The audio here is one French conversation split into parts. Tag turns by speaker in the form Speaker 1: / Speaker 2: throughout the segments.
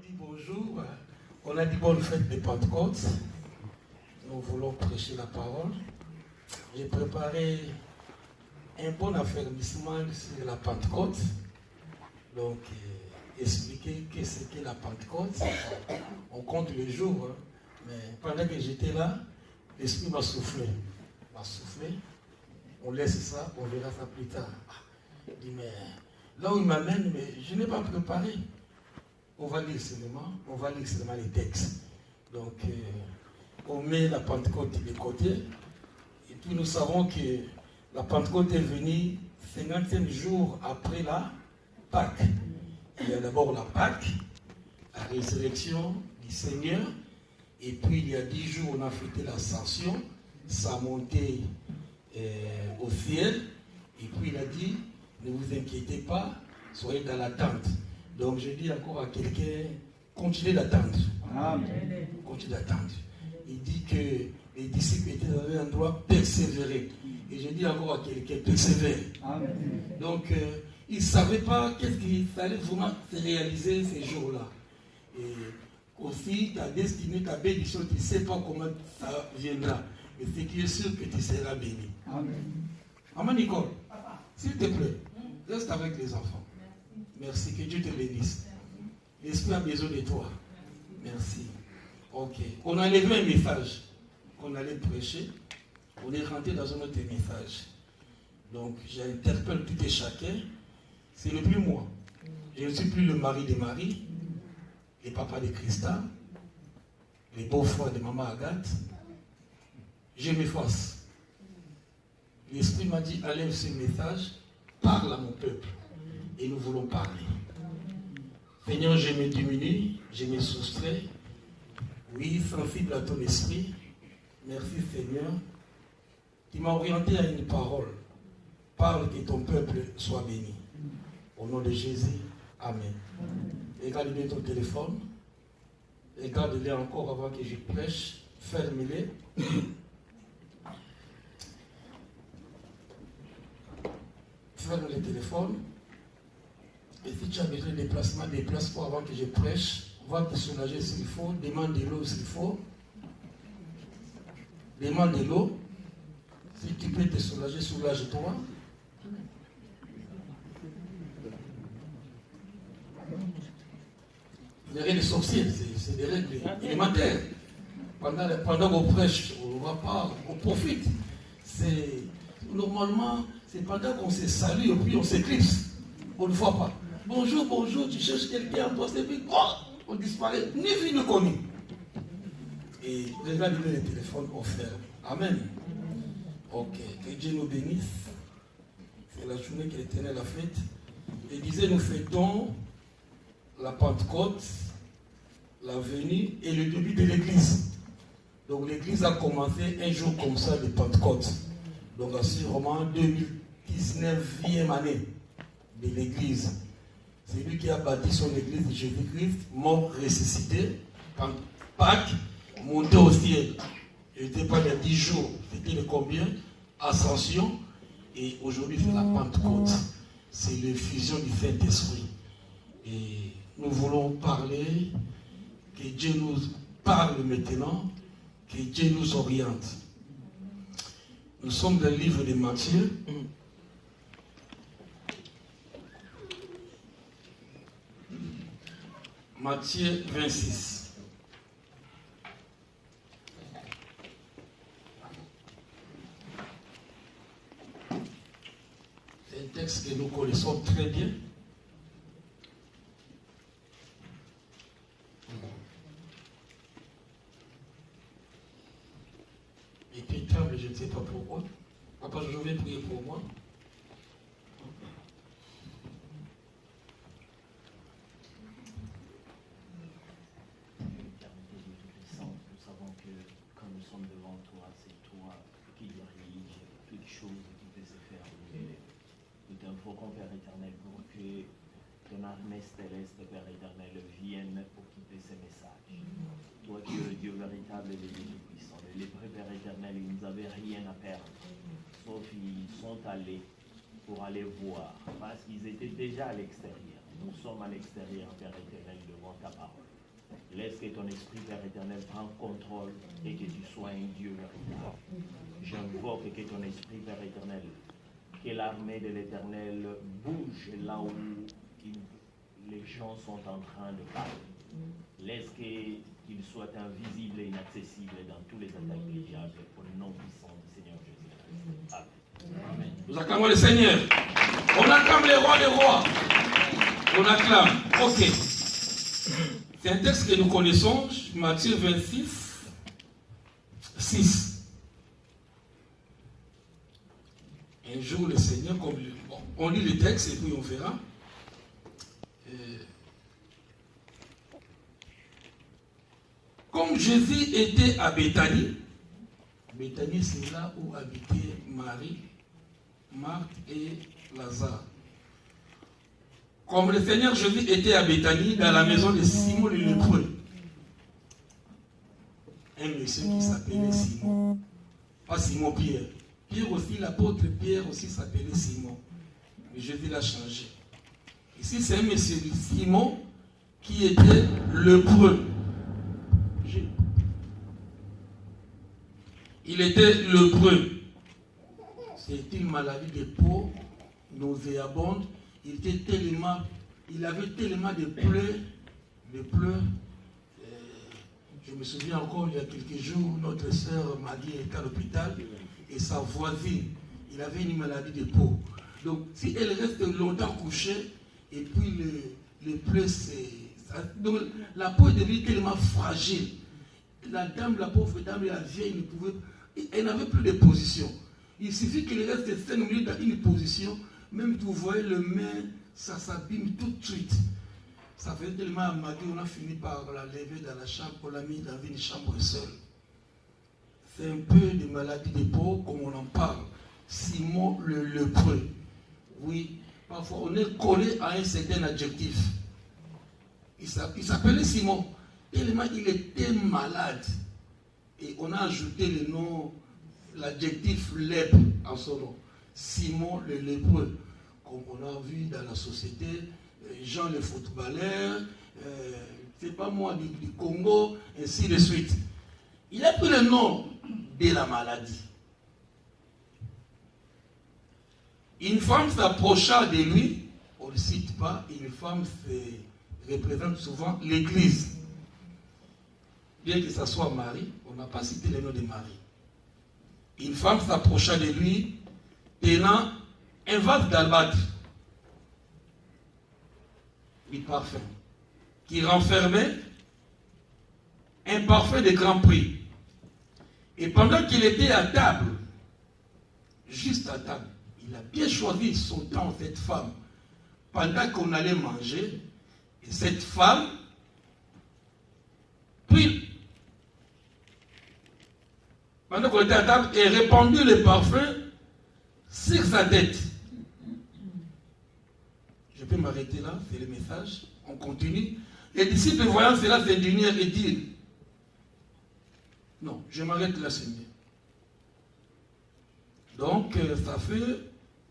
Speaker 1: dit bonjour, on a dit bonne fête de Pentecôte. Nous voulons prêcher la parole. J'ai préparé un bon affermissement sur la Pentecôte. Donc, expliquer qu'est-ce qu'est la Pentecôte. On compte les jours, hein, mais pendant que j'étais là, l'Esprit m'a soufflé. On laisse ça, on verra ça plus tard. Il dit, mais là où il m'amène, mais je n'ai pas préparé. On va lire seulement les textes. Donc, on met la Pentecôte de côté. Et puis nous savons que la Pentecôte est venue 55 jours après la Pâque. Il y a d'abord la Pâque, la résurrection du Seigneur. Et puis il y a 10 jours, on a fêté l'ascension, sa montée au ciel. Et puis il a dit, ne vous inquiétez pas, soyez dans l'attente. Donc je dis encore à quelqu'un, continuez d'attendre. Amen. Continuez d'attendre. Il dit que les disciples étaient dans un endroit persévérer. Et je dis encore à quelqu'un, persévère. Amen. Donc ils ne savaient pas qu'est-ce qu'il fallait vraiment se réaliser ces jours-là. Et aussi ta destinée, ta bénédiction, tu ne sais pas comment ça viendra. Mais c'est qui est sûr que tu seras béni. Amen. Maman Nicole, s'il te plaît, reste avec les enfants. Merci, que Dieu te bénisse. L'Esprit a besoin de toi. Merci. Ok. On a levé un message qu'on allait prêcher. On est rentré dans un autre message. Donc, j'interpelle tout et chacun. Ce n'est plus moi. Je ne suis plus le mari de Marie, le papa de Christa, le beau-frère de maman Agathe. Je m'efface. L'Esprit m'a dit, enlève ce message, parle à mon peuple. Et nous voulons parler. Seigneur, je me diminue, je me soustrais. Oui, sensible à ton esprit. Merci Seigneur. Tu m'as orienté à une parole. Parle que ton peuple soit béni. Au nom de Jésus, Amen. Regarde bien ton téléphone. Regarde-les encore avant que je prêche. Ferme-les. Ferme les téléphones. Et si tu as besoin de déplacement, déplace-toi avant que je prêche. Va te soulager s'il faut. Demande de l'eau s'il faut. Demande de l'eau. Si tu peux te soulager, soulage-toi. Les règles sorcières, c'est des règles élémentaires. Pendant qu'on prêche, on ne va pas, on profite. Normalement, c'est pendant qu'on se salue et puis on s'éclipse. On ne voit pas. Bonjour, bonjour, tu cherches quelqu'un, toi, c'est puis, on disparaît, ni vu ni connu. Et regarde bien les téléphones offerts. Amen. Ok, que Dieu nous bénisse. C'est la journée que l'Éternel a faite. Il disait, nous fêtons la Pentecôte, la venue et le début de l'Église. Donc l'Église a commencé un jour comme ça de Pentecôte. Donc sûrement 2019e année de l'Église. C'est lui qui a bâti son Église de Jésus-Christ, mort, ressuscité, quand Pâques, monté au ciel. Il n'était pas il y a 10 jours, c'était le combien? Ascension. Et aujourd'hui c'est la Pentecôte. C'est l'effusion du Saint-Esprit. Et nous voulons parler, que Dieu nous parle maintenant, que Dieu nous oriente. Nous sommes dans le livre de Matthieu. Matthieu 26. C'est un texte que nous connaissons très bien. Et puis tremble, je ne sais pas pourquoi. Papa, je vais prier pour moi.
Speaker 2: Nous savons que quand nous sommes devant toi, c'est toi qui dirige toutes choses qui peut se faire. Nous t'invoquons, Père éternel, pour que ton armée céleste, Père éternel, vienne occuper ces messages. Toi qui es le Dieu véritable et le Dieu puissant. Les lépreux, Père éternel, ils n'avaient rien à perdre. Sauf qu'ils sont allés pour aller voir, parce qu'ils étaient déjà à l'extérieur. nous sommes à l'extérieur, Père éternel, devant ta parole. Laisse que ton esprit, Père éternel, prenne contrôle et que tu sois un Dieu véritable. J'invoque que ton esprit, Père éternel, que l'armée de l'éternel bouge là où les gens sont en train de parler. Laisse qu'il soit invisible et inaccessible dans tous les attaques du diable au nom puissant du Seigneur Jésus-Christ. Amen.
Speaker 1: Nous acclamons le Seigneur. On acclame les rois des rois. On acclame. Ok. C'est un texte que nous connaissons, Matthieu 26, 6. Un jour, le Seigneur, on lit le texte et puis on verra. Comme Jésus était à Béthanie, Béthanie c'est là où habitaient Marie, Marthe et Lazare. Comme le Seigneur Jésus était à Béthanie, dans la maison de Simon le lépreux, un monsieur qui s'appelait Simon, pas Simon Pierre. Pierre aussi, l'apôtre Pierre aussi s'appelait Simon. Mais Jésus l'a changé. Ici, c'est un monsieur Simon qui était lépreux. Il était lépreux. C'était une maladie de peau nauséabonde. Il avait tellement de plaies. Je me souviens encore, il y a quelques jours, notre sœur Maggie était à l'hôpital et sa voisine, il avait une maladie de peau. Donc, si elle reste longtemps couchée, et puis les plaies, donc la peau est devenue tellement fragile. La pauvre dame, la vieille, elle n'avait plus de position. Il suffit qu'il reste 5 minutes dans une position, même que vous voyez le main, ça s'abîme tout de suite. Ça fait tellement à Maggie, on a fini par la lever dans la chambre, on l'a mis dans une chambre seule. C'est un peu de maladie de peau, comme on en parle. Simon le lépreux. Oui, parfois on est collé à un certain adjectif. Il s'appelait Simon. Tellement il était malade. Et on a ajouté le nom, l'adjectif lèpre en son nom. Simon le lépreux. Comme on a vu dans la société, Jean le footballeur, c'est pas moi du Congo, ainsi de suite. Il a pris le nom de la maladie. Une femme s'approcha de lui, on ne le cite pas, une femme représente souvent l'Église. Bien que ce soit Marie, on n'a pas cité le nom de Marie. Une femme s'approcha de lui, tenant un vase d'albâtre, du parfum, qui renfermait un parfum de grand prix. Et pendant qu'il était à table, juste à table, il a bien choisi son temps, cette femme, pendant qu'on allait manger, et cette femme prit, pendant qu'on était à table, et répandit le parfum sur sa tête. Je peux m'arrêter là, c'est le message. On continue. Les disciples voyant cela s'indignèrent et dirent, non, je m'arrête là, Seigneur. Donc, ça fait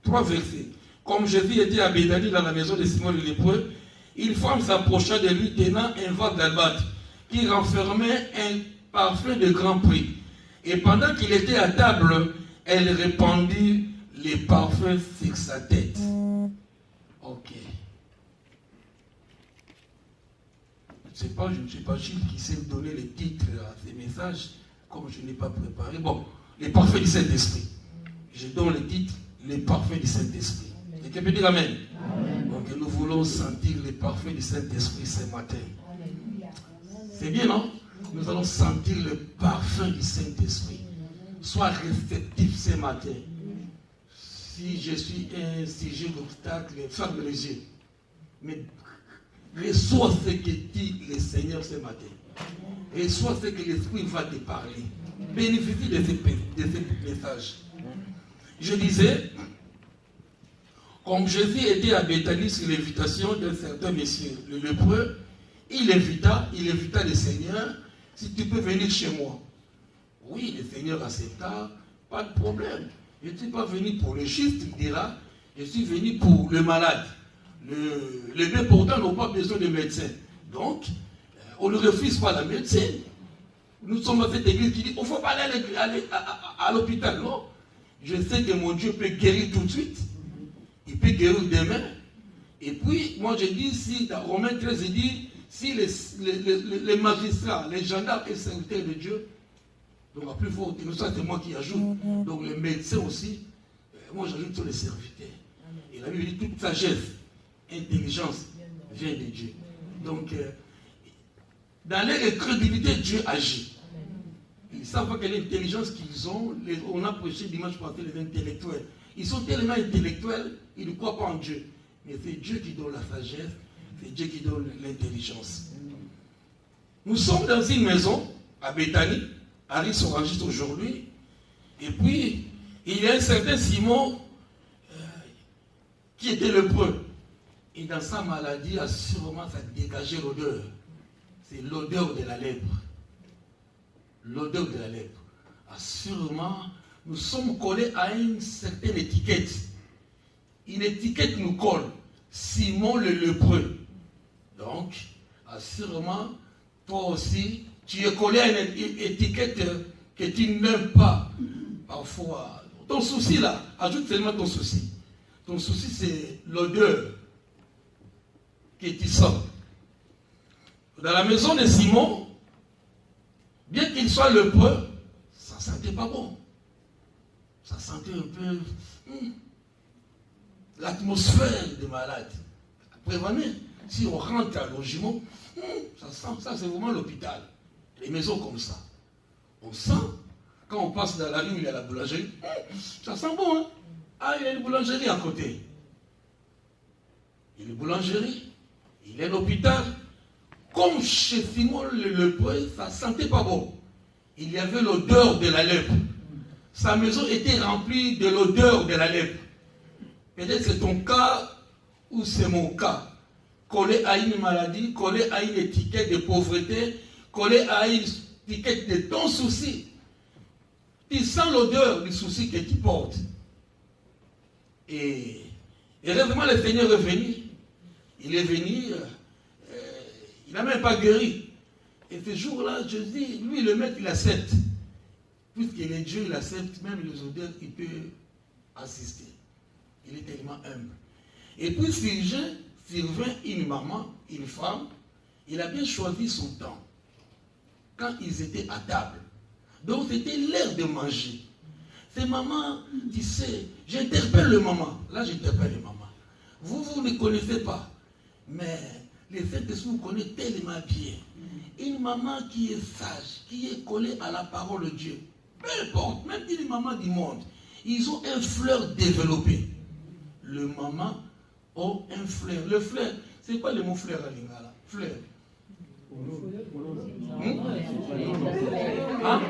Speaker 1: 3 versets. Comme Jésus était à Béthanie dans la maison de Simon le lépreux, une femme s'approcha de lui tenant un vase d'albâtre qui renfermait un parfum de grand prix. Et pendant qu'il était à table, elle répandit les parfums sur sa tête. Ok. Je ne sais pas Gilles qui sait donner les titres à ces messages, comme je n'ai pas préparé. Bon, les parfums du Saint-Esprit. Je donne le titre, les parfums du Saint-Esprit. Quelqu'un peut dire Amen. Amen. Donc nous voulons sentir les parfums du Saint-Esprit ce matin. C'est bien, non? Nous allons sentir le parfum du Saint-Esprit. Sois réceptif ce matin. Si je suis un sujet d'obstacle, ferme les yeux. Mais reçois ce que dit le Seigneur ce matin. Reçois ce que l'Esprit va te parler. Bénéficie de ce message. Je disais, comme Jésus était à Béthanie sur l'invitation d'un certain monsieur, le lépreux, il invita le Seigneur, si tu peux venir chez moi. Oui, le Seigneur accepta, pas de problème. Je ne suis pas venu pour le juste, il dira, je suis venu pour le malade. les bien portants n'ont pas besoin de médecins. Donc, on ne refuse pas la médecine. Nous sommes dans cette église qui dit, il ne faut pas aller à l'hôpital. Non. Je sais que mon Dieu peut guérir tout de suite. Il peut guérir demain. Et puis, moi je dis, si dans Romains 13, il dit, si les magistrats, les gendarmes et les serviteurs de Dieu, donc à plus fort, ça c'est moi qui ajoute, donc les médecins aussi, moi j'ajoute sur les serviteurs. Et la Bible dit, toute sagesse, intelligence vient de Dieu. Donc, dans leur crédibilité, Dieu agit. Ils savent pas quelle intelligence qu'ils ont. On a prêché dimanche passé les intellectuels. Ils sont tellement intellectuels, ils ne croient pas en Dieu. Mais c'est Dieu qui donne la sagesse, c'est Dieu qui donne l'intelligence. Nous sommes dans une maison à Bethanie. Harry s'enregistre aujourd'hui. Et puis, il y a un certain Simon qui était lépreux. Et dans sa maladie, assurément, ça dégageait l'odeur. C'est l'odeur de la lèpre. L'odeur de la lèpre. Assurément, nous sommes collés à une certaine étiquette. Une étiquette nous colle. Simon le lépreux. Donc, assurément, toi aussi, tu es collé à une étiquette que tu n'aimes pas. Parfois, ton souci là, ajoute seulement ton souci. Ton souci, c'est l'odeur que tu sens. Dans la maison de Simon, bien qu'il soit lépreux, ça ne sentait pas bon. Ça sentait un peu l'atmosphère des malades. Prévenez, si on rentre à logement, ça sent, ça c'est vraiment l'hôpital. Les maisons comme ça. On sent, quand on passe dans la rue, il y a la boulangerie, ça sent bon, hein? Ah, il y a une boulangerie à côté. Il y a une boulangerie, il y a un hôpital. Comme chez Simon le lépreux, ça ne sentait pas bon. Il y avait l'odeur de la lèpre. Sa maison était remplie de l'odeur de la lèpre. Peut-être c'est ton cas ou c'est mon cas. Collé à une maladie, collé à une étiquette de pauvreté, collé à une étiquette de ton souci. Tu sens l'odeur du souci que tu portes. Et heureusement, le Seigneur est venu. Il est venu, il n'a même pas guéri. Et ce jour-là, je dis, lui, le maître, il accepte. Puisqu'il est Dieu, il accepte, même les odeurs, il peut assister. Il est tellement humble. Et puis, survint une maman, une femme, il a bien choisi son temps. Quand ils étaient à table. Donc, c'était l'heure de manger. Ces mamans, tu sais, j'interpelle le maman. Là, j'interpelle les mamans. Vous ne connaissez pas. Mais les Saint-Esprit vous connaissent tellement bien. Une maman qui est sage, qui est collée à la parole de Dieu. Peu importe, même une maman du monde. Ils ont un fleur développé. Le maman a un fleur. Le fleur, c'est quoi le mot fleur à Lingala? Fleur. Hein?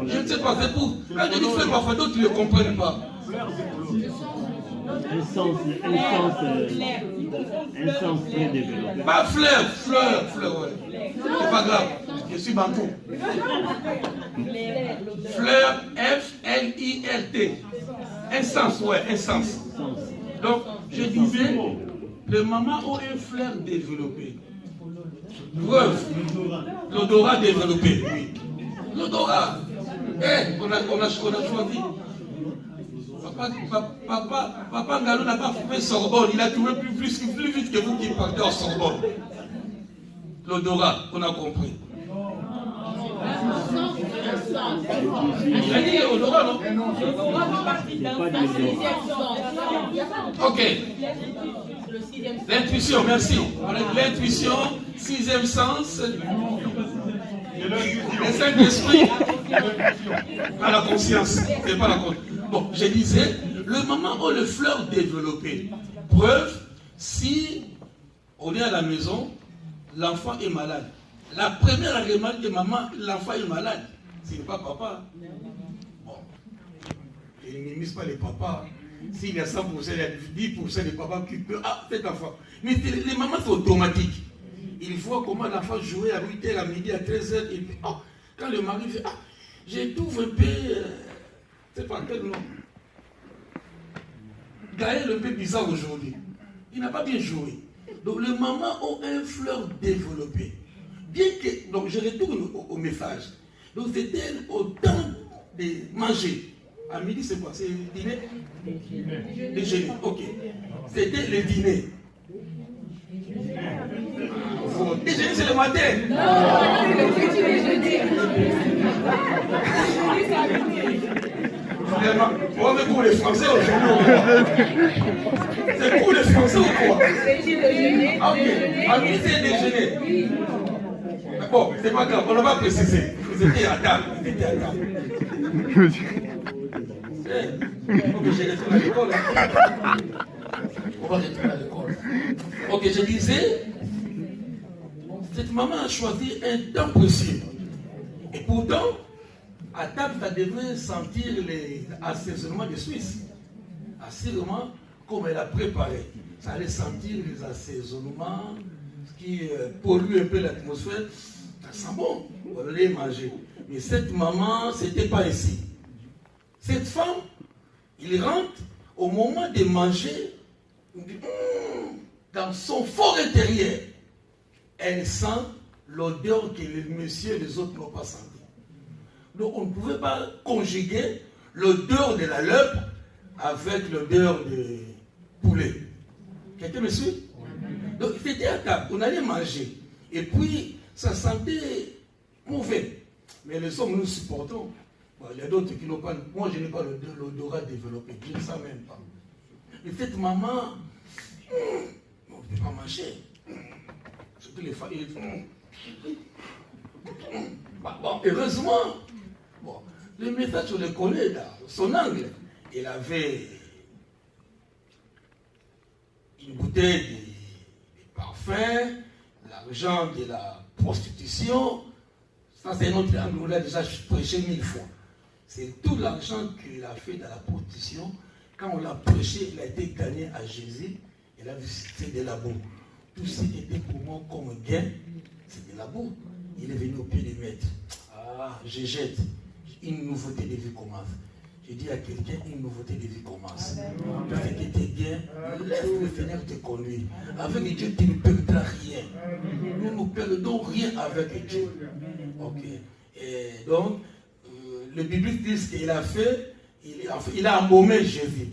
Speaker 1: Je ne sais pas, c'est pour. Quand je dis fleur, parfois d'autres ne le comprennent pas.
Speaker 2: Un sens très développé.
Speaker 1: Pas fleur, ouais. C'est pas grave, je suis bantou. Fleur, F-L-I-R-T. Un sens, ouais, un sens. Donc, je disais, le maman a un fleur développé. Preuve, l'odorat développé, oui. L'odorat. On a choisi. Papa Ngalo n'a pas fait Sorbonne, il a trouvé plus vite que vous qui partez en Sorbonne. L'odorat, on a compris. Il a dit l'odorat, non? Ok. L'intuition, merci. L'intuition, sixième sens. Le Saint-Esprit. Pas la conscience, c'est pas la conscience. Bon, je disais, le maman a le fleur développé. Preuve, si on est à la maison, l'enfant est malade. La première remarque de maman, l'enfant est malade. Ce n'est pas papa. Bon, je ne minimise pas les papas. S'il y a 100%, il y a 10% des papas qui peuvent. Ah, cet enfant. Mais les mamans sont automatiques. Il voit comment l'enfant jouait à 8h, à midi, à 13h. Et puis, oh, quand le mari fait, ah, j'ai tout un peu. C'est pas quel nom. Gaël est un peu bizarre aujourd'hui. Il n'a pas bien joué. Donc les mamans ont un fleur développé. Bien que, donc je retourne au message. Donc c'était au temps de manger. À midi c'est quoi? C'est le dîner? Déjeuner. Ok. C'était le dîner. Déjeuner c'est le matin. Non, c'est le petit déjeuner. Vraiment, on va pour les Français aujourd'hui. C'est pour les Français ou quoi? Ok, à midi c'est déjeuner. Bon, c'est pas grave, on ne va pas préciser. Vous étiez à table, vous étiez à table. Ok, je retourne à l'école. On va retourner à l'école. Ok, je disais, cette maman a choisi un temps précis. Et pourtant, à table, ça devrait sentir l'assaisonnement de Suisse. Assurément, comme elle a préparé, ça allait sentir les assaisonnements qui polluent un peu l'atmosphère. Ça sent bon, on allait manger. Mais cette maman, ce n'était pas ici. Cette femme, il rentre, au moment de manger, dans son fort intérieur, elle sent l'odeur que les messieurs et les autres n'ont pas senti. Donc on ne pouvait pas conjuguer l'odeur de la lèpre avec l'odeur de poulet. Quelqu'un me suit? Donc c'était à table, on allait manger. Et puis ça sentait mauvais. Mais les hommes nous supportons. Bon, il y a d'autres qui n'ont pas. Moi je n'ai pas l'odorat développé, je ne sais même pas. Mais cette maman, on ne peut pas manger. Surtout les familles. Bon, heureusement, bon, le message on le connaît dans son angle. Il avait une bouteille de parfum, l'argent de la prostitution. Ça c'est un autre angle, on l'a déjà prêché 1000 fois. C'est tout l'argent qu'il a fait dans la prostitution. Quand on l'a prêché, il a été gagné à Jésus. Il a vu c'était de la boue. Tout ce qui était pour moi comme gain, c'est de la boue. Il est venu au pied des maîtres. Ah, je jette. Une nouveauté de vie commence. Je dis à quelqu'un, une nouveauté de vie commence. Tout ce qui était bien, laisse le Seigneur te conduire. Avec Dieu, tu ne perdras rien. Nous ne perdons rien avec Dieu. Ok. Et donc, le biblique dit ce qu'il a fait, il a embaumé Jésus.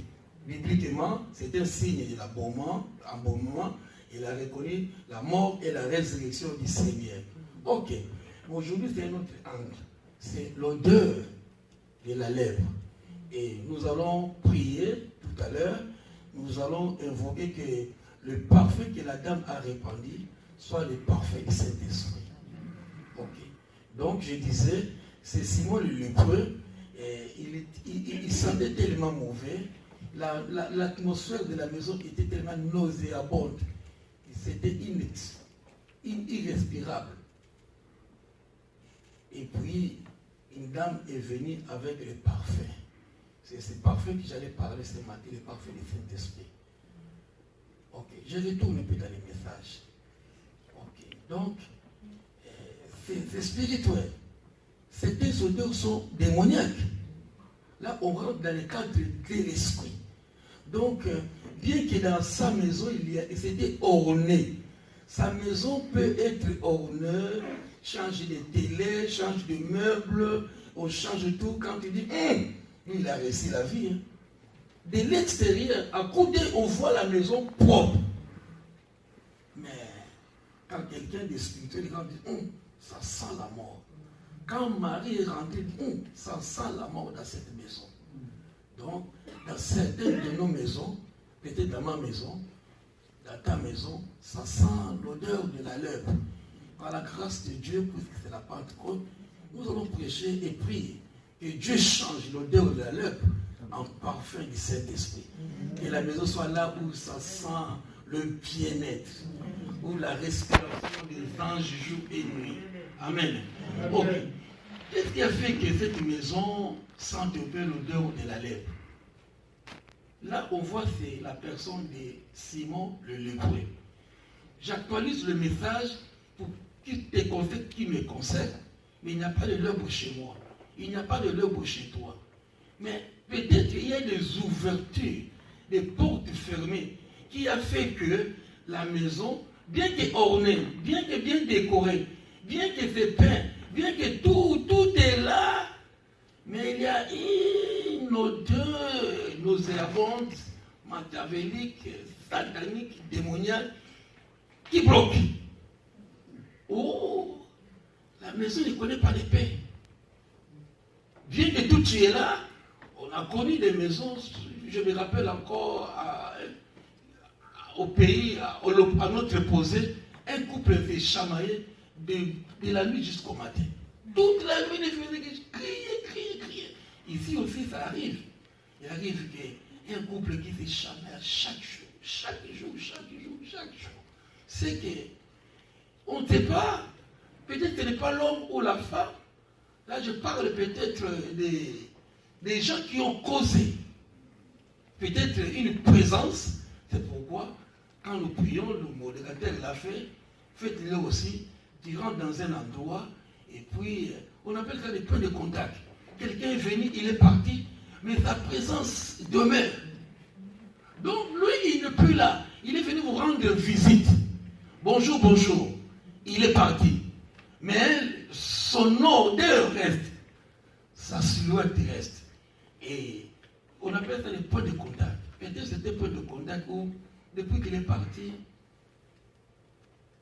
Speaker 1: Bibliquement, c'est un signe de l'embaumement. Il a reconnu la mort et la résurrection du Seigneur. Ok. Aujourd'hui, c'est un autre angle. C'est l'odeur de la lèvre. Et nous allons prier tout à l'heure. Nous allons invoquer que le parfum que la dame a répandu soit le parfum du Saint-Esprit. Ok. Donc, je disais, c'est Simon le lépreux. Il sentait tellement mauvais. L'atmosphère de la maison était tellement nauséabonde. C'était irrespirable. Et puis, une dame est venue avec le parfum. C'est ce parfum que j'allais parler ce matin, le parfum du Saint-Esprit. Ok, je retourne un peu dans les messages. Ok, donc, c'est spirituel. Ces odeurs sont démoniaques. Là, on rentre dans le cadre de l'esprit. Donc, bien que dans sa maison, c'était orné. Sa maison peut être ornée, change de télé, change de meubles, on change tout. Quand tu dis, lui, il a réussi la vie. Hein. De l'extérieur, à côté, on voit la maison propre. Mais quand quelqu'un de spirituel dit, ça sent la mort. Quand Marie est rentrée, ça sent la mort dans cette maison. Donc, dans certaines de nos maisons, peut-être dans ma maison, dans ta maison, ça sent l'odeur de la lèvre. Par la grâce de Dieu, puisque c'est la Pentecôte, nous allons prêcher et prier que Dieu change l'odeur de la lèvre en parfum du Saint-Esprit. Que la maison soit là où ça sent le bien-être, où la respiration des anges jour et nuit. Amen. Ok. Qu'est-ce qui a fait que cette maison sente un peu l'odeur de la lèvre? Là, on voit c'est la personne de Simon le lépreux. J'actualise le message pour qu'il te concerne, qui me concerne, mais il n'y a pas de lèvre chez moi. Il n'y a pas de lèvre chez toi. Mais peut-être qu'il y a des ouvertures des portes fermées, qui a fait que la maison, bien que ornée, bien que bien décorée, bien que c'est peint, bien que tout est là, mais il y a une odeur nauséabonde, machiavélique, satanique, démoniaque, qui bloque. Oh, la maison ne connaît pas de paix. Bien que tout est là, on a connu des maisons, je me rappelle encore au pays, à notre posé, un couple fait chamailler de la nuit jusqu'au matin. Toute la nuit, ils faisaient crier. Ici aussi, ça arrive. Il arrive qu'il y a un couple qui fait chamailler chaque jour. C'est que, on ne sait pas, peut-être que ce n'est pas l'homme ou la femme. Là, je parle peut-être des gens qui ont causé. Peut-être une présence. C'est pourquoi, quand nous prions, le modérateur l'a fait, faites-le aussi. Tu rentres dans un endroit, et puis, on appelle ça des points de contact. Quelqu'un est venu, il est parti, mais sa présence demeure. Donc, lui, il n'est plus là. Il est venu vous rendre visite. Bonjour. Il est parti. Mais son odeur reste. Sa silhouette reste. Et on appelle ça des points de contact. Peut-être c'était un point de contact où, depuis qu'il est parti,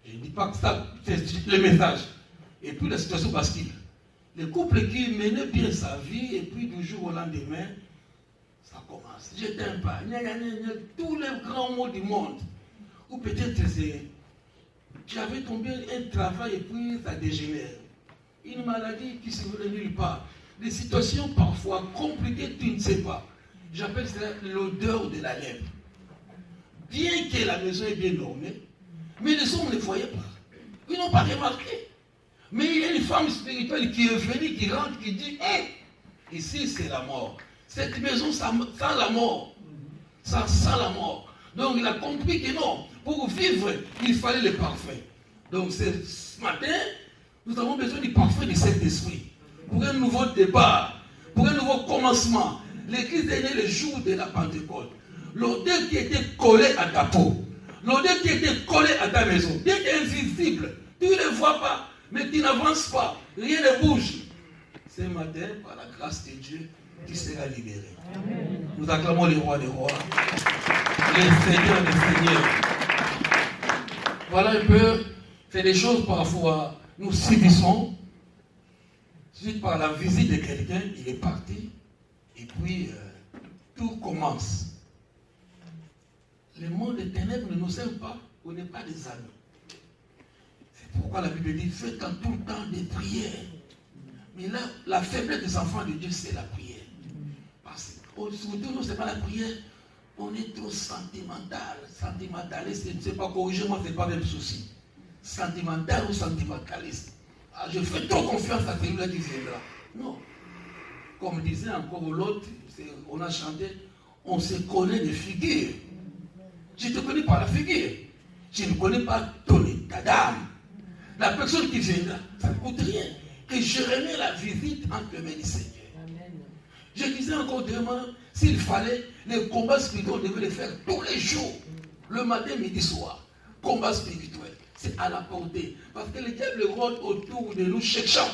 Speaker 1: je ne dis pas que ça, c'est le message. Et puis la situation bascule. Le couple qui menait bien sa vie, et puis du jour au lendemain, ça commence. Je t'aime pas. Tous les grands mots du monde. Ou peut-être c'est, tu avais tombé un travail et puis ça dégénère. Une maladie qui se veut nulle part. Des situations parfois compliquées, tu ne sais pas. J'appelle ça l'odeur de la lèpre. Bien que la maison est bien ornée, mais les hommes ne voyaient pas. Ils n'ont pas remarqué. Mais il y a une femme spirituelle qui est venue, qui rentre, qui dit, hey, ici c'est la mort. Cette maison, ça sent la mort. Ça sent la mort. Donc il a compris que non, pour vivre, il fallait le parfum. Donc ce matin, nous avons besoin du parfum du Saint-Esprit. Pour un nouveau départ, pour un nouveau commencement. L'église est née le jour de la Pentecôte. L'odeur qui était collée à ta peau, l'odeur qui était collée à ta maison, bien qu'invisible, tu ne le vois pas, mais tu n'avances pas, rien ne bouge. Ce matin, par la grâce de Dieu, tu seras libéré. Amen. Nous acclamons les rois des rois, les seigneurs des seigneurs. Voilà un peu, c'est des choses parfois, nous subissons, suite par la visite de quelqu'un, il est parti, et puis tout commence. Le monde des ténèbres ne nous aime pas, on n'est pas des amis. C'est pourquoi la Bible dit, faites en tout temps des prières. Mais là, la faiblesse des enfants de Dieu, c'est la prière. Parce que surtout, nous, ce n'est pas la prière, on est trop sentimental, sentimentaliste, je ne sais pas, corrigez-moi, ce n'est pas le même souci. Sentimental ou sentimentaliste. Ah, je fais trop confiance à celui-là qui viendra. Non. Comme disait encore l'autre, on a chanté, on se connaît des figures. Je te connais par la figure. Je ne connais pas ton état d'âme. La personne qui viendra, ça ne coûte rien. Et je remets la visite entre les mains du Seigneur. Amen. Je disais encore demain, s'il fallait, les combats spirituels, on devait les faire tous les jours. Le matin, midi, soir. Combat spirituel. C'est à la portée. Parce que le diable rôde autour de nous cherchant.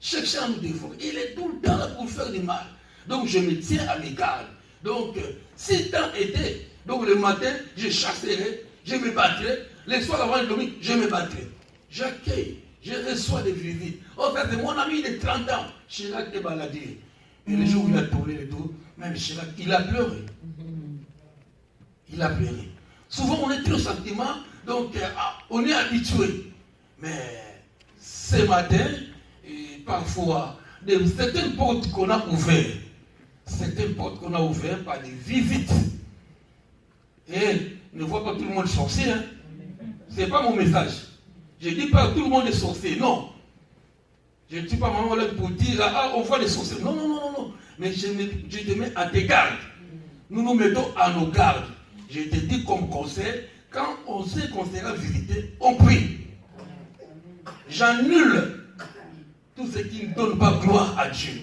Speaker 1: Cherchant à nous dévorer. Il est tout le temps là pour faire du mal. Donc je me tiens à l'égal. Donc, si tant était, donc le matin, je chasserai, je me battrai. Les soirs avant le domingue, je me battrai. J'accueille, je reçois des visites. Oh, ça c'est mon ami de 30 ans. Chirac est baladé. Et le jour où il a tourné le dos, même Chirac, il a pleuré. Il a pleuré. Souvent, on est trop sentiment, donc on est habitué. Mais ce matin, et parfois, certaines portes qu'on a ouvertes, par des visites. Et ne vois pas tout le monde sorcier. Hein. Ce n'est pas mon message. Je ne dis pas que tout le monde est sorcier. Non. Je ne suis pas maman là pour dire on voit les sorciers. Non. Mais je te mets à tes gardes. Nous nous mettons à nos gardes. Je te dis comme conseil, quand on sait qu'on sera visité, on prie. J'annule tout ce qui ne donne pas gloire à Dieu.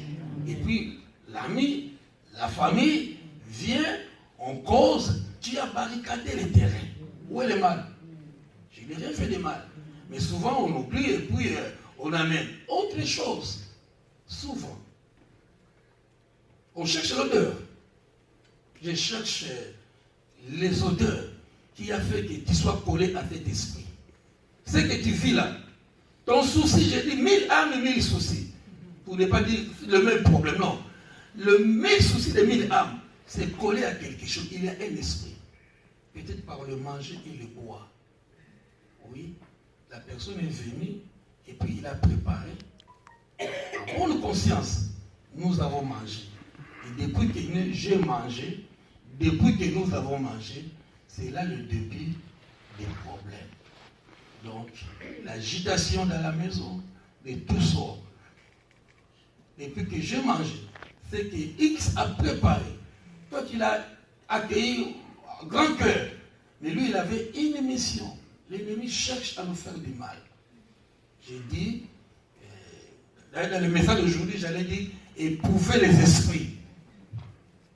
Speaker 1: Et puis, l'ami, la famille vient, On cause, tu as barricadé les terrains. Où est le mal? Je n'ai rien fait de mal. Mais souvent, on oublie et puis on amène autre chose. Souvent. On cherche l'odeur. Je cherche les odeurs qui a fait que tu sois collé à cet esprit. Ce que tu vis là, ton souci, j'ai dit 1000 âmes, 1000 soucis. Pour ne pas dire le même problème, non. Le même souci de 1000 âmes, c'est collé à quelque chose. Il y a un esprit. Peut-être par le manger et le boire. Oui, la personne est venue et puis il a préparé. En bonne conscience, nous avons mangé. Et depuis que j'ai mangé, depuis que nous avons mangé, c'est là le début des problèmes. Donc, l'agitation dans la maison, de tout sort. Depuis que j'ai mangé, c'est que X a préparé. Toi, tu l'as accueilli à grand cœur. Mais lui, il avait une mission. L'ennemi cherche à nous faire du mal. J'ai dit, dans le message d'aujourd'hui, j'allais dire, éprouvez les esprits.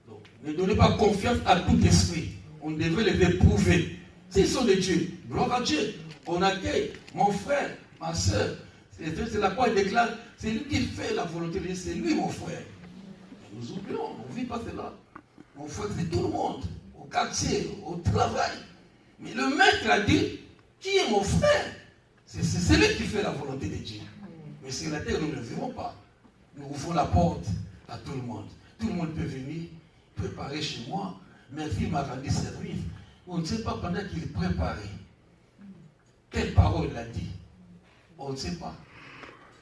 Speaker 1: Donc, ne donnez pas confiance à tout esprit. On devait les éprouver. S'ils sont de Dieu, gloire à Dieu. On accueille mon frère, ma soeur. C'est la quoi il déclare, c'est lui qui fait la volonté de Dieu, c'est lui mon frère. Mais nous oublions, on ne vit pas cela. Mon frère, c'est tout le monde, au quartier, au travail. Mais le maître a dit, qui est mon frère? C'est lui qui fait la volonté de Dieu. Mais sur la terre, nous ne vivons pas. Nous ouvrons la porte à tout le monde. Tout le monde peut venir préparer chez moi. Ma fille m'a rendu service. On ne sait pas pendant qu'il préparait. Quelle parole il a dit? On ne sait pas.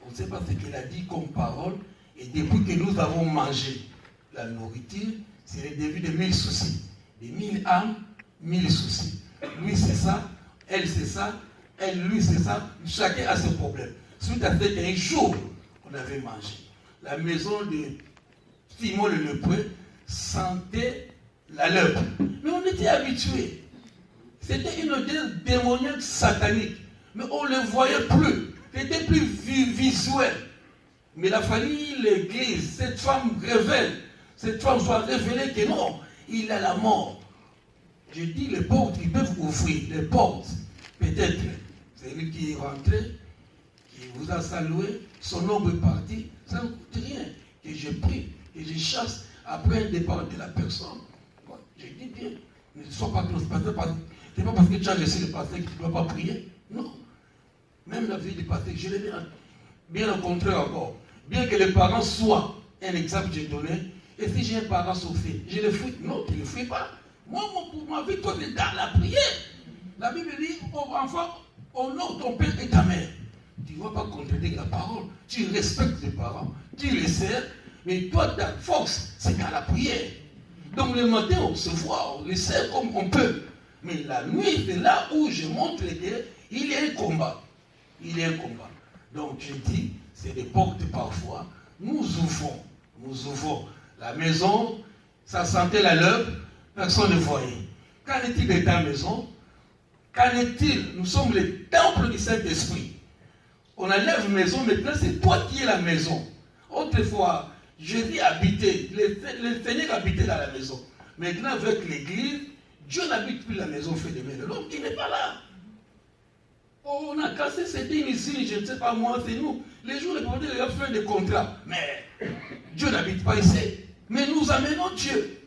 Speaker 1: On ne sait pas ce qu'il a dit comme parole. Et depuis que nous avons mangé la nourriture, c'est le début de 1000 soucis. De 1000 âmes, 1000 soucis. Lui c'est ça, elle c'est ça, elle, lui c'est ça. Chacun a ses problèmes. Suite à ce qu'un jour, on avait mangé. La maison de Simon le lépreux sentait la lèpre. Mais on était habitués. C'était une odeur démoniaque satanique. Mais on ne le voyait plus. C'était plus visuel. Mais il a fallu l'église, cette femme révèle, cette femme soit révélée que non, il a la mort. Je dis les portes, ils peuvent ouvrir, les portes. Peut-être, c'est lui qui est rentré, qui vous a salué, son nombre est parti, ça ne coûte rien. Que je prie, que je chasse après un départ de la personne. Bon, je dis bien, ne sois pas trop pasteur, c'est pas parce que tu as laissé le pasteur que tu ne dois pas prier. Non. Même la vie du pasteur, je l'ai bien au contraire encore. Bien que les parents soient un exemple que j'ai donné, et si j'ai un parent souffert, je le fuis. Non, tu ne le fuis pas. Moi, pour ma vie, toi, tu es dans la prière. La Bible dit, oh, enfant, honore ton père et ta mère. Tu ne vas pas contredire la parole. Tu respectes tes parents, tu les sers, mais toi, ta force, c'est dans la prière. Donc le matin, on se voit, on les sert comme on peut. Mais la nuit, c'est là où je montre qu'il y a un combat. Il y a un combat. Donc je dis, c'est des portes parfois. Nous ouvrons. La maison, ça sentait la lèpre, personne ne voyait. Qu'en est-il de ta maison? Qu'en est-il? Nous sommes les temples du Saint-Esprit. On enlève maison, maintenant c'est toi qui es la maison. Autrefois, Jésus habitait, le Seigneur habitait dans la maison. Maintenant avec l'église, Dieu n'habite plus la maison faite de main de l'homme, qui n'est pas là. Oh, on a cassé cette ligne ici, je ne sais pas moi, c'est nous. Les jours, les prophètes, ils ont fait des contrats. Mais Dieu n'habite pas ici. Mais nous amenons Dieu.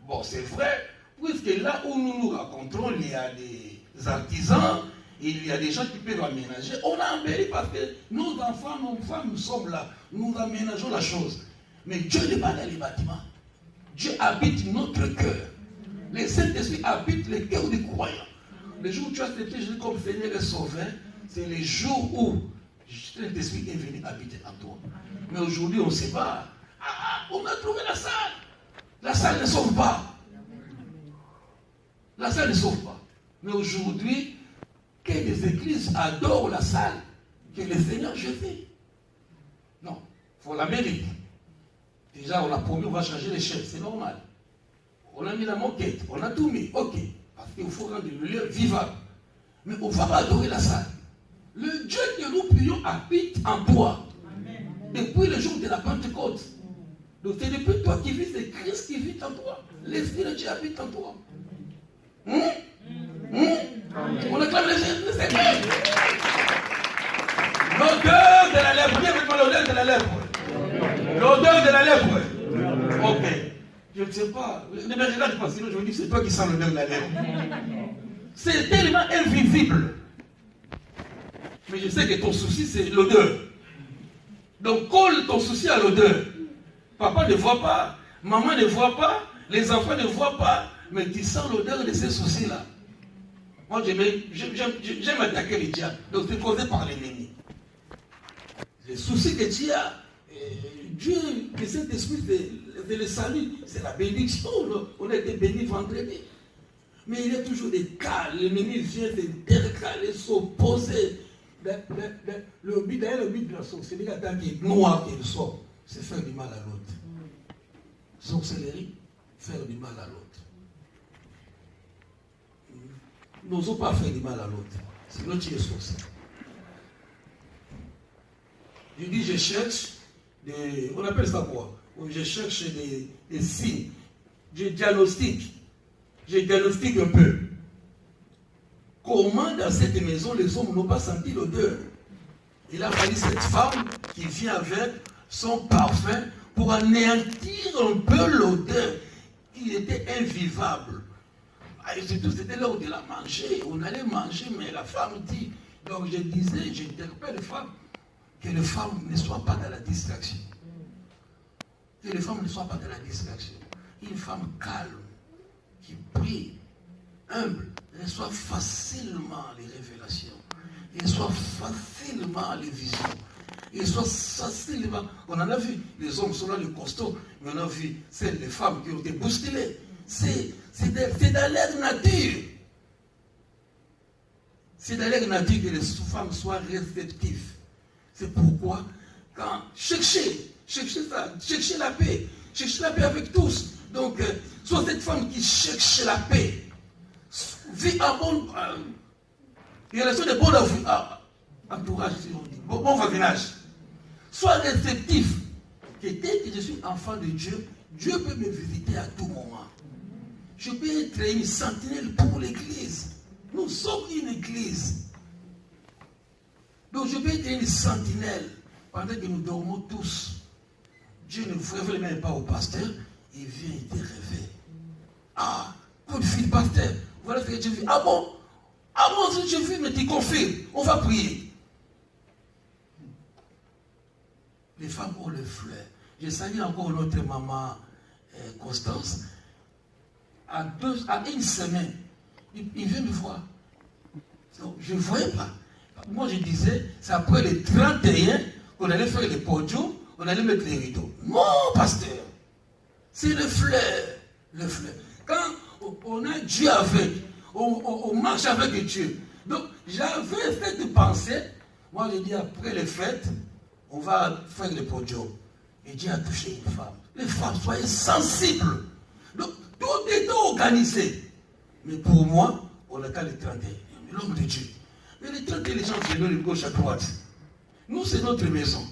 Speaker 1: Bon, c'est vrai, puisque là où nous nous rencontrons, il y a des artisans, il y a des gens qui peuvent aménager. On a embelli parce que nos enfants, nos femmes, nous sommes là. Nous aménageons la chose. Mais Dieu n'est pas dans les bâtiments. Dieu habite notre cœur. Le Saint-Esprit habite le cœur des croyants. Le jour où tu as accepté Jésus comme Seigneur et Sauveur, c'est le jour où le Saint-Esprit est venu habiter en toi. Mais aujourd'hui, on ne sait pas. On a trouvé la salle. La salle ne sauve pas. La salle ne sauve pas. Mais aujourd'hui, que les églises adorent la salle que le Seigneur Jésus. Non, il faut la mériter. Déjà, on a promis, on va changer les chefs, c'est normal. On a mis la moquette, on a tout mis, ok. Parce qu'il faut rendre le lieu vivable. Mais on ne va pas adorer la salle. Le Dieu que nous prions habite en toi. Amen. Depuis le jour de la Pentecôte. Donc ce n'est plus toi qui vis, c'est Christ qui vit en toi. L'Esprit de Dieu habite en toi. On acclame le Seigneur. L'odeur de la lèpre. Dis avec moi l'odeur de la lèpre. L'odeur de la lèpre. Ok. Je ne sais pas. Ne me regarde pas, sinon je vous dis c'est toi qui sens l'odeur de la lèpre. C'est tellement invisible. Mais je sais que ton souci c'est l'odeur. Donc colle ton souci à l'odeur. Papa ne voit pas, maman ne voit pas, les enfants ne voient pas, mais tu sens l'odeur de ces soucis-là. Moi j'aime attaquer les diables. Donc c'est causé par l'ennemi. Les soucis que tu as, Dieu, le Saint-Esprit, c'est le salut, c'est la bénédiction. On a été bénis vendredi. Mais il y a toujours des cas, l'ennemi vient se décaler, s'opposer. Le but de la sorcellerie, qui est noir qu'elle soit, c'est faire du mal à l'autre. Sorcellerie, faire du mal à l'autre. Nous n'osons pas faire du mal à l'autre. Sinon tu es sorcier. Je dis, je cherche des... On appelle ça quoi? Je cherche des signes. Je diagnostique un peu. Comment dans cette maison les hommes n'ont pas senti l'odeur? Il a fallu cette femme qui vient avec son parfum pour anéantir un peu l'odeur qui était invivable. C'était l'heure de la manger. On allait manger, mais la femme dit. Donc je disais, j'interpelle les femmes, que les femmes ne soient pas dans la distraction. Que les femmes ne soient pas dans la distraction. Une femme calme, qui prie, humble, reçoit facilement les révélations. Il reçoit facilement les visions. Il reçoit facilement. On en a vu, les hommes sont là, les costauds, mais on a vu celles, les femmes qui ont été bousculées. C'est dans leur nature. C'est dans leur nature que les femmes soient réceptives. C'est pourquoi, quand cherchez la paix avec tous. Donc, soit cette femme qui cherche la paix, vit en bon relation de bon entourage, si on dit, bon voisinage. Sois réceptif. Que dès que je suis enfant de Dieu, Dieu peut me visiter à tout moment. Je peux être une sentinelle pour l'église. Nous sommes une église. Donc je peux être une sentinelle pendant que nous dormons tous. Dieu ne vous révèle même pas au pasteur, il vient, il te révèle. Ah, coup de fil, pasteur, voilà ce que j'ai vu. Ah bon, ce que j'ai vu, mais tu confirmes, on va prier. Les femmes ont le fleur. Je salue encore notre maman Constance. À une semaine, il vient me voir. Donc, je ne voyais pas. Moi, je disais, c'est après le 31 qu'on allait faire les podiums, on allait mettre les rideaux. Non, pasteur. C'est le fleur. Le fleur. Quand on a Dieu avec, on marche avec Dieu. Donc, j'avais cette pensée. Moi, j'ai dit, après les fêtes, on va faire les podiums. Et Dieu a touché une femme. Les femmes, soyez sensibles. Donc, tout est organisé. Mais pour moi, on n'a qu'à le 31. L'homme de Dieu. Mais les 31, les gens viennent de gauche à droite. Nous, c'est notre maison.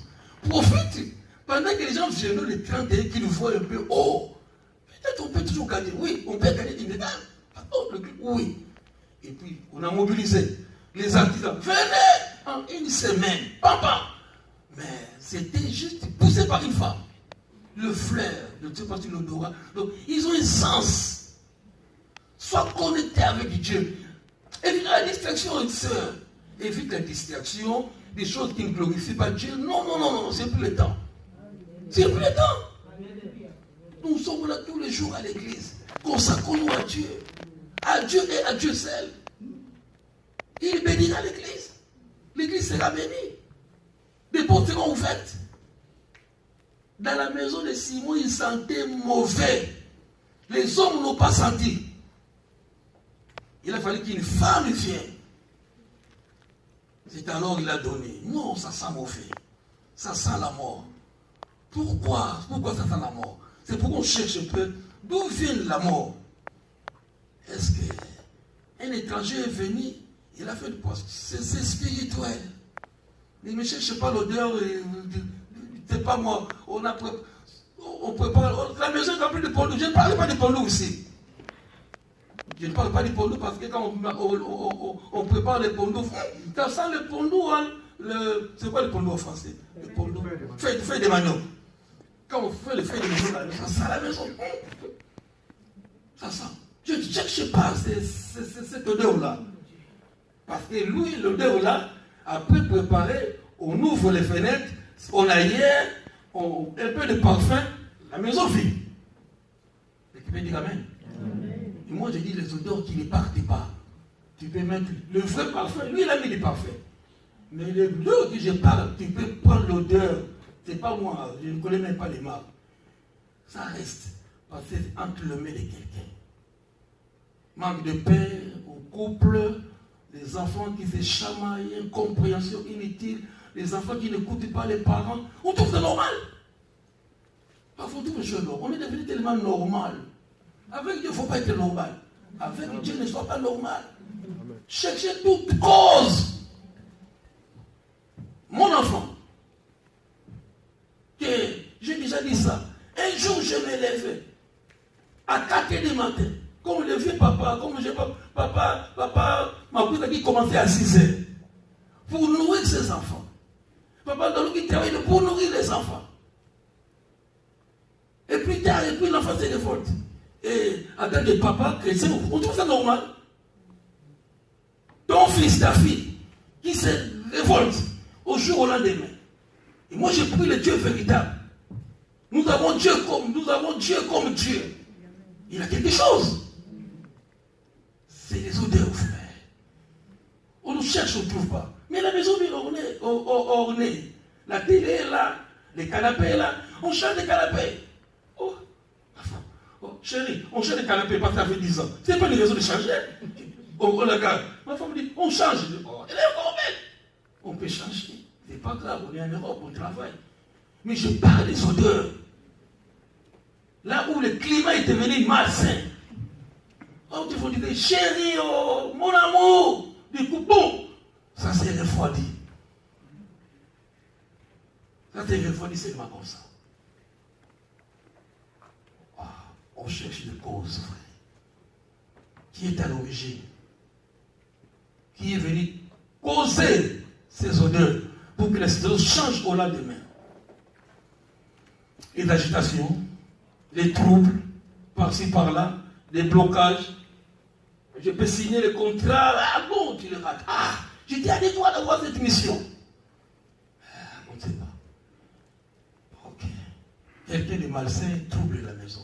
Speaker 1: Profite. Pendant que les gens viennent le 31, qu'ils nous voient un peu haut. Peut-être on peut toujours gagner. Oui, on peut gagner des médailles. Oui. Et puis, on a mobilisé les artisans. Venez en une semaine. Papa. Mais c'était juste poussé par une femme. Le flair, le l'odorat. Donc, ils ont un sens. Sois connecté avec Dieu. Évite la distraction, sœur. Évite la distraction des choses qui ne glorifient pas Dieu. Non, c'est plus le temps. C'est plus le temps. Nous sommes là tous les jours à l'église. Consacrons-nous à Dieu. À Dieu et à Dieu seul. Il bénira l'église. L'église sera bénie. Les portes seront ouvertes. Dans la maison de Simon, il sentait mauvais. Les hommes n'ont pas senti. Il a fallu qu'une femme vienne. C'est alors qu'il a donné. Non, ça sent mauvais. Ça sent la mort. Pourquoi ça sent la mort? C'est pourquoi on cherche un peu. D'où vient la mort? Est-ce qu'un étranger est venu? Il a fait quoi? C'est spirituel. Il ne cherche pas l'odeur. C'est pas moi. On prépare, la maison est remplie de pondou. Je ne parle pas de pondou ici. Je ne parle pas de pondou parce que quand on prépare les pondous, ça sent le pondou, hein, c'est quoi le pondou en français? Le pondou, feuille de manioc. Quand on fait le feuille de manioc, ça sent la maison. Ça sent. Je ne cherche pas cette odeur-là. Parce que lui, l'odeur-là, après préparer, on ouvre les fenêtres, on aère, un peu de parfum, la maison vide. Et tu peux dire amen. Et moi, je dis les odeurs qui ne partent pas. Tu peux mettre le vrai parfum. Lui, il a mis du parfum. Mais l'odeur que je parle, tu peux prendre l'odeur. Ce n'est pas moi, je ne connais même pas les marques. Ça reste. Parce que c'est entre le mains de quelqu'un. Manque de paix au couple, les enfants qui se chamaillent, incompréhension inutile, les enfants qui n'écoutent pas les parents. On trouve ça normal. Parfois, tout est normal. On est devenu tellement normal. Avec Dieu, il ne faut pas être normal. Avec Dieu, ne soit pas normal. Cherchez toute cause. Mon enfant, que j'ai déjà dit ça. Un jour, je me levais à 4 h du matin. Comme le vieux papa, comme j'ai papa m'a dit commencer à 6 h. Pour nourrir ses enfants. Papa qui travaille pour nourrir les enfants. Et plus tard, l'enfant se révolte. Et en tant que papa chrétien, on trouve ça normal. Ton fils, ta fille, qui se révolte au jour au lendemain. Et moi, j'ai pris le Dieu véritable. Nous avons Dieu comme Dieu. Il a quelque chose. C'est les odeurs, frère. On nous cherche, on ne trouve pas. Mais la maison est ornée. La télé est là. Les canapés là. On change des canapés. Oh, chérie, on change des canapés parce que ça fait 10 ans. Ce n'est pas une raison de changer. On regarde. Ma femme dit, on change. Elle est encore belle. On peut changer. Ce n'est pas grave, on est en Europe, on travaille. Mais je parle des odeurs. Là où le climat est devenu malsain. Oh, tu vas dire, chérie, oh, mon amour. Du coup, bon, ça s'est refroidi. Ça s'est refroidi seulement comme ça. Ah, on cherche une cause, frère. Qui est à l'origine? Qui est venu causer ces odeurs pour que les choses changent au lendemain? Et l'agitation, les troubles, par-ci, par-là, des blocages. Je peux signer le contrat. Ah bon, tu le rates. Ah, j'étais adéquat d'avoir cette mission. On ne sait pas. Ok. Quelqu'un de malsain trouble la maison.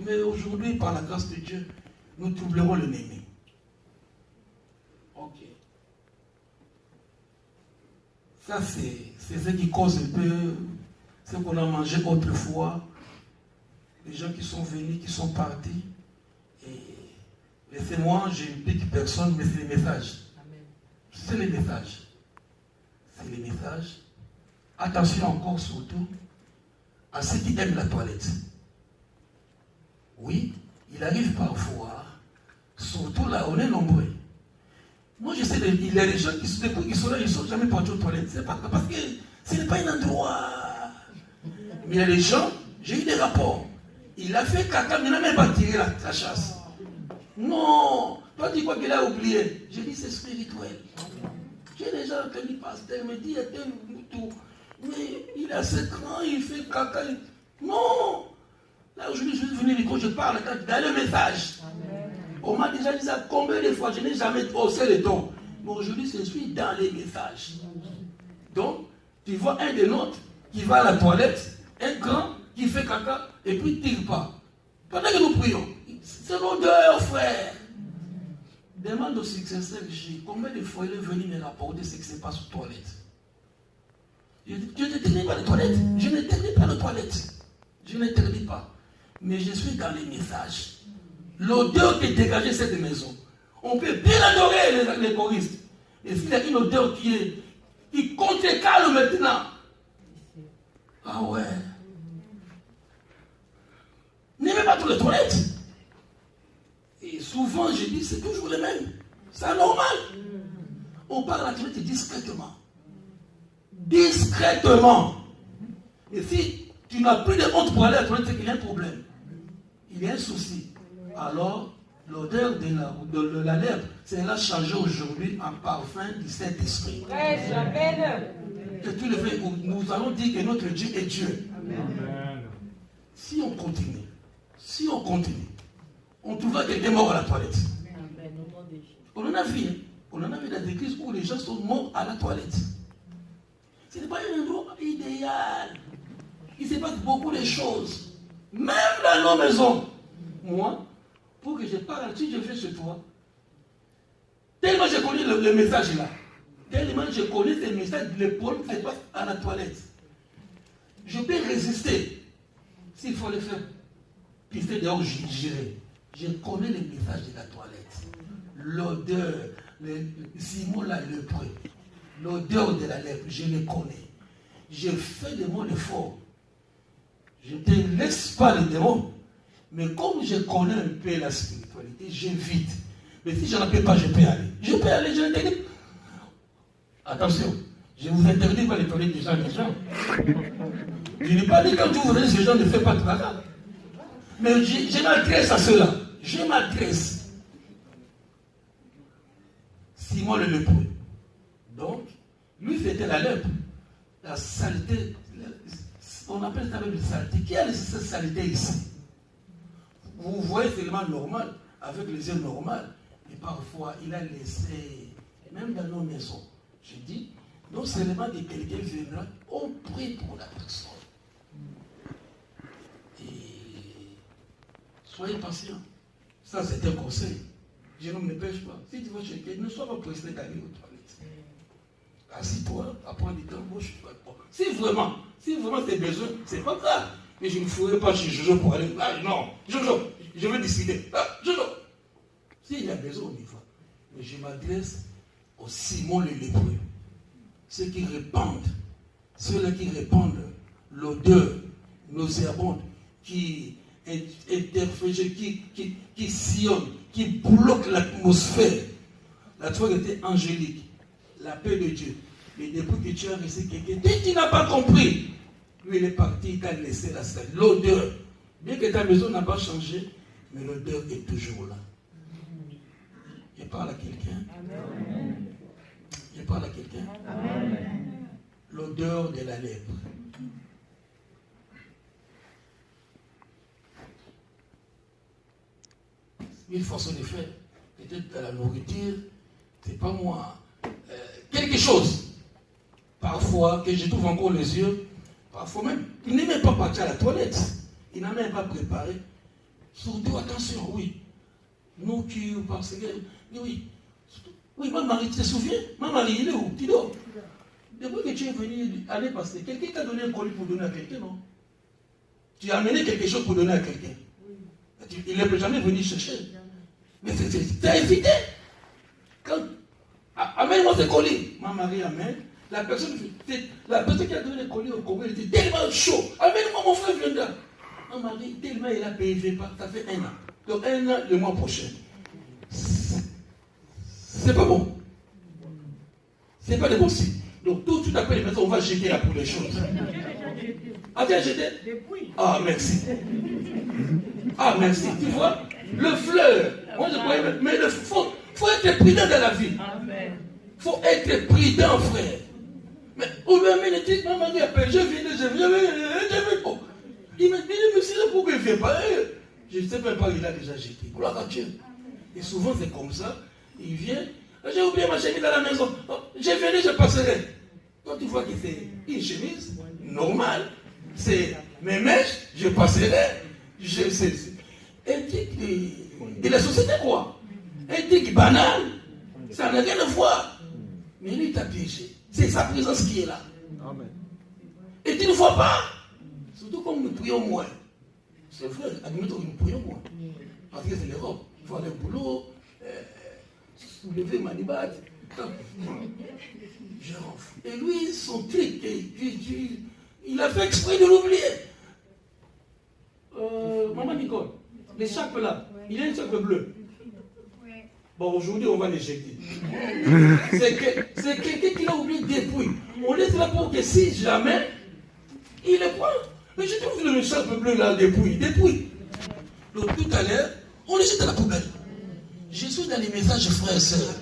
Speaker 1: Mais aujourd'hui, par la grâce de Dieu, nous troublerons l'ennemi. Ok. Ça, c'est ce qui cause un peu ce qu'on a mangé autrefois. Les gens qui sont venus, qui sont partis. Et laissez-moi, je ne pique personne, mais c'est les messages. C'est les messages. C'est les messages. Attention encore surtout à ceux qui aiment la toilette. Oui, il arrive parfois, surtout là, on est nombreux. Moi, je sais, il y a des gens qui sont là, ils ne sont jamais partis aux toilettes. C'est pas parce que ce n'est pas un endroit. Mais il y a des gens, j'ai eu des rapports. Il a fait caca, mais il n'a même pas tiré la chasse. Non, toi tu crois qu'il a oublié. J'ai dit c'est spirituel. J'ai déjà entendu pasteur me dire mais il est assez grand, il fait caca. Non, là aujourd'hui je suis venu quand je parle dans le message. On m'a déjà dit ça combien de fois, je n'ai jamais haussé le ton. Mais aujourd'hui je suis dans les messages. Donc, tu vois un des nôtres qui va à la toilette, un grand qui fait caca et puis il ne tire pas. Pendant que nous prions. C'est l'odeur, frère. Demande au successeur J, combien de fois il est venu me rapporter ce qui se passe aux toilettes. Je n'interdis pas les toilettes. Je n'interdis pas les toilettes. Je n'interdis pas. Mais je suis dans les messages. L'odeur qui est dégagée cette maison. On peut bien adorer les choristes. Et s'il y a une odeur qui contrecarre maintenant. Ah ouais. N'aimez pas toutes les toilettes. Et souvent, je dis, c'est toujours les mêmes. C'est anormal. On parle à la toilette discrètement. Discrètement. Et si tu n'as plus de honte pour aller à la toilette, c'est qu'il y a un problème. Il y a un souci. Alors, l'odeur de la lèpre, c'est là changé aujourd'hui en parfum du Saint-Esprit. Et tout le fait, nous allons dire que notre Dieu est Dieu. Amen. Si on continue, on trouvera quelqu'un mort à la toilette. On en a vu, hein? On en a vu dans des églises où les gens sont morts à la toilette. Ce n'est pas un endroit idéal. Il se passe beaucoup de choses. Même dans nos maisons. Moi, pour que je parle, si je fais chez toi, tellement je connais le message là, tellement je connais ces messages, les problèmes qui se passent à la toilette. Je peux résister. S'il faut le faire, pisser dehors, j'irai. Je connais les messages de la toilette. L'odeur, Simon l'a lépreux. L'odeur de la lèpre, je les connais. Je fais de mon effort. Je ne te laisse pas les démons. Mais comme je connais un peu la spiritualité, j'évite. Mais si je n'en peux pas, je peux aller. Je peux aller, je l'interdis. Attention, je vous interdis pas les toilettes des gens. Je n'ai pas dit quand vous venez, ces gens ne font pas de travail. Mais je m'adresse à ceux-là. Je m'adresse. Simon le lépreux. Donc, lui c'était la lèpre. La saleté. On appelle ça même la saleté. Qui a laissé cette saleté ici? Vous voyez seulement normal, avec les yeux normaux. Et parfois, il a laissé, même dans nos maisons, je dis, non seulement que quelqu'un viendra, on prie pour la personne. Et soyez patient. Ça, c'est un conseil. Je ne pêche pas. Si tu vas chez quelqu'un, ne sois pas pressé d'aller aux toilettes. Assis-toi, apprends du temps, bouche. Si vraiment c'est besoin, c'est pas grave. Mais je ne ferai pas chez Jojo pour aller. Ah non, Jojo, je vais décider. Ah, Jojo. S'il y a besoin, on y va. Mais je m'adresse aux Simon le lépreux. Ceux qui répandent, ceux-là qui répandent l'odeur nauséabonde, qui interfèrent, qui sillonnent, qui bloquent l'atmosphère. La foi était angélique. La paix de Dieu. Mais depuis que tu as laissé quelqu'un, dès qu'il n'a pas compris, lui il est parti, il t'a laissé la salle. L'odeur. Bien que ta maison n'a pas changé, mais l'odeur est toujours là. Je parle à quelqu'un. Je parle à quelqu'un. L'odeur de la lèpre. Une façon de faire. Peut-être à la nourriture, c'est pas moi. Quelque chose. Parfois, que je trouve encore les yeux, parfois même, il n'est même pas parti à la toilette. Il n'a même pas préparé. Surtout, attention, oui. Nous qui, parce que, oui. Oui, ma Marie, tu te souviens? Ma Marie, il est où? Tu dors. Depuis que tu es venu aller passer, quelqu'un t'a donné un colis pour donner à quelqu'un, non? Tu as amené quelque chose pour donner à quelqu'un. Il ne peut jamais venir chercher. Mais c'est évité. Amène-moi ce colis. Ma Marie amène. La personne qui a donné le colis au Congo, elle était tellement chaud. Amène-moi mon frère viendra. Ma Marie, tellement il a payé, ça fait 1 an. Donc 1 an le mois prochain. C'est pas bon. C'est pas de bon signe. Donc tout de suite après les maisons, on va jeter là pour les choses. Ah, tu as jeté? Ah, merci. Ah, merci. Tu vois? Le fleur. Moi, je croyais, mais il faut être prudent dans la vie. Il faut être prudent, frère. Mais on lui amène et dit, maman, il appelle, je viens. Oh. Il me dit, mais c'est là pourquoi il ne vient pas. Je ne sais même pas, il a déjà jeté. Gloire à Dieu. Et souvent, c'est comme ça. Il vient. J'ai oublié ma chemise à la maison. Oh, je viendrai, je passerai. Quand tu vois que c'est une chemise normale, c'est mes mèches, je passerai. Éthique de la société, quoi. Éthique banale. Ça n'a rien à voir. Mais lui, t'a piégé. C'est sa présence qui est là. Amen. Et tu ne vois pas. Surtout comme nous prions moins. C'est vrai, admettons que nous prions moins. Parce que c'est l'Europe. Il faut aller au boulot, soulever Manibat. Je renfle. Et lui, son truc, il a fait exprès de l'oublier. Maman Nicole, les chapes là, il y a une chape bleue. Bon, aujourd'hui, on va l'éjecter. C'est quelqu'un qui l'a oublié depuis. On laisse là pour que si jamais, il le prend. Mais j'ai trouvé le message bleu là, dépouille. Donc tout à l'heure, on les jette à la poubelle. Je suis dans les messages, frères et sœurs.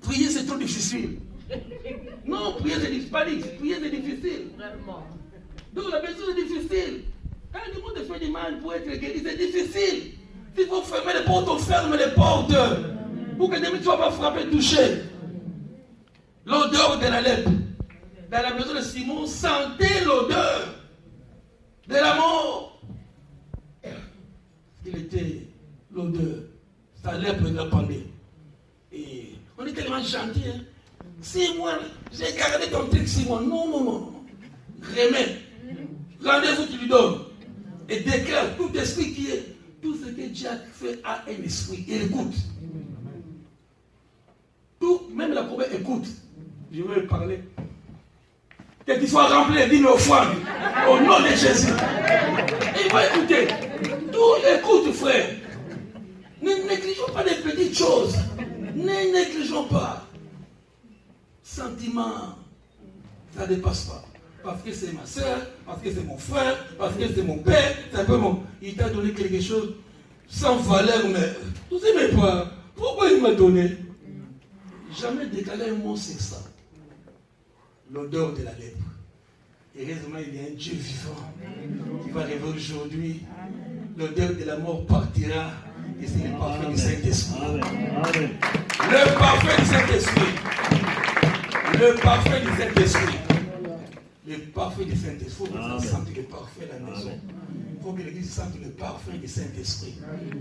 Speaker 1: Prier, c'est trop difficile. Non, prier, c'est difficile. Prier, c'est difficile. Donc la personne est difficile. Quand le monde fait du mal pour être guéri, c'est difficile. S'il faut fermer les portes, on ferme les portes. Pour que demain tu ne sois pas frappé, touché. L'odeur de la lèpre. Dans la maison de Simon, sentait l'odeur de la mort. Il était l'odeur. Sa lèpre répandait. Et on est tellement gentil. Hein? 6 mois, j'ai gardé ton truc 6 mois. Non. Remets. Rendez-vous, tu lui donnes. Et déclare tout esprit qui est. Tout ce que Dieu a fait a un esprit. Il écoute. Tout, même la promesse écoute. Je vais parler. Que tu sois rempli, dis-le au foie. Au nom de Jésus. Il va écouter. Tout écoute, frère. Ne négligeons pas les petites choses. Ne négligeons pas. Sentiment, ça ne dépasse pas. Parce que c'est ma soeur, parce que c'est mon frère, parce que c'est mon père, c'est un peu mon... Il t'a donné quelque chose sans valeur, mais tu sais même pas. Pourquoi il m'a donné? Jamais déclaré un mot, c'est ça. L'odeur de la lèpre. Heureusement, il y a un Dieu vivant qui va arriver aujourd'hui. L'odeur de la mort partira. Et c'est le parfum du Saint-Esprit. Le parfum du Saint-Esprit. Le parfum du Saint-Esprit. Le parfum du Saint-Esprit. Il faut que l'église sente le parfum de la maison. Il faut que l'église sente le parfum du Saint-Esprit.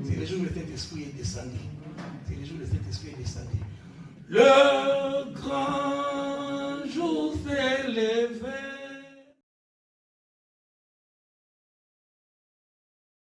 Speaker 1: C'est le jour où le Saint-Esprit est descendu. C'est le jour où le Saint-Esprit est descendu. Le grand jour s'est levé.